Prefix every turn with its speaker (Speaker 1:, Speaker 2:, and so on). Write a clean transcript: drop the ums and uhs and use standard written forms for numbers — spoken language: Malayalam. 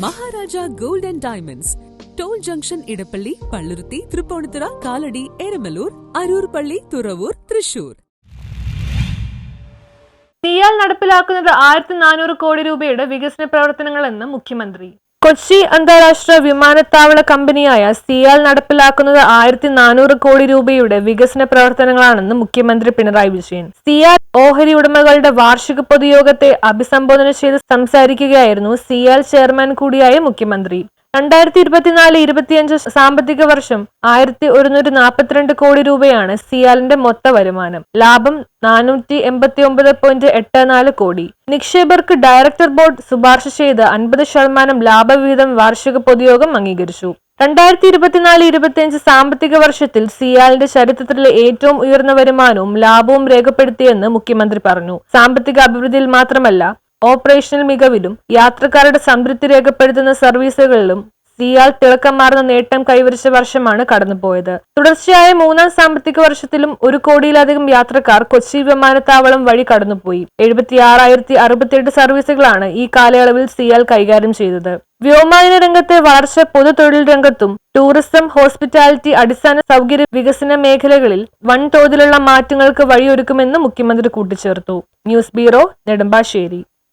Speaker 1: Maharaja gold and diamonds, toll junction, Edappally, Palluruthy, Tripunithura, Kalady, Eramalloor, Aroor പള്ളി, തുറവൂർ, തൃശൂർ.
Speaker 2: സിയാൽ നടപ്പിലാക്കുന്നത് 1400 കോടി രൂപയുടെ വികസന പ്രവർത്തനങ്ങളെന്ന് മുഖ്യമന്ത്രി. കൊച്ചി അന്താരാഷ്ട്ര വിമാനത്താവള കമ്പനിയായ സിയാൽ നടപ്പിലാക്കുന്നത് 1400 കോടി രൂപയുടെ വികസന പ്രവർത്തനങ്ങളാണെന്ന് മുഖ്യമന്ത്രി പിണറായി വിജയൻ. സിയാൽ ഓഹരി ഉടമകളുടെ വാർഷിക പൊതുയോഗത്തെ അഭിസംബോധന ചെയ്ത് സംസാരിക്കുകയായിരുന്നു സിയാൽ ചെയർമാൻ കൂടിയായ മുഖ്യമന്ത്രി. 2024-25 സാമ്പത്തിക വർഷം 1142 കോടി രൂപയാണ് സിയാലിന്റെ മൊത്ത വരുമാനം. ലാഭം 489.84 കോടി. നിക്ഷേപകർക്ക് ഡയറക്ടർ ബോർഡ് ശുപാർശ ചെയ്ത് 50% ലാഭവിഹിതം വാർഷിക പൊതുയോഗം അംഗീകരിച്ചു. 2024-25 സാമ്പത്തിക വർഷത്തിൽ സിയാലിന്റെ ചരിത്രത്തിലെ ഏറ്റവും ഉയർന്ന വരുമാനവും ലാഭവും രേഖപ്പെടുത്തിയെന്ന് മുഖ്യമന്ത്രി പറഞ്ഞു. സാമ്പത്തിക അഭിവൃദ്ധിയിൽ മാത്രമല്ല, ഓപ്പറേഷണൽ മികവിലും യാത്രക്കാരുടെ സംതൃപ്തി രേഖപ്പെടുത്തുന്ന സർവീസുകളിലും സിയാൽ തിളക്കമാർന്ന നേട്ടം കൈവരിച്ച വർഷമാണ് കടന്നുപോയത്. തുടർച്ചയായ 3-ാം സാമ്പത്തിക വർഷത്തിലും 1 കോടിയിലധികം യാത്രക്കാർ കൊച്ചി വിമാനത്താവളം വഴി കടന്നുപോയി. 76,068 സർവീസുകളാണ് ഈ കാലയളവിൽ സിയാൽ കൈകാര്യം ചെയ്തത്. വ്യോമയാന രംഗത്തെ വളർച്ച പൊതുതൊഴിൽ രംഗത്തും ടൂറിസം, ഹോസ്പിറ്റാലിറ്റി, അടിസ്ഥാന സൗകര്യ വികസന മേഖലകളിൽ വൻതോതിലുള്ള മാറ്റങ്ങൾക്ക് വഴിയൊരുക്കുമെന്ന് മുഖ്യമന്ത്രി കൂട്ടിച്ചേർത്തു. News bureau, Nedumbassery.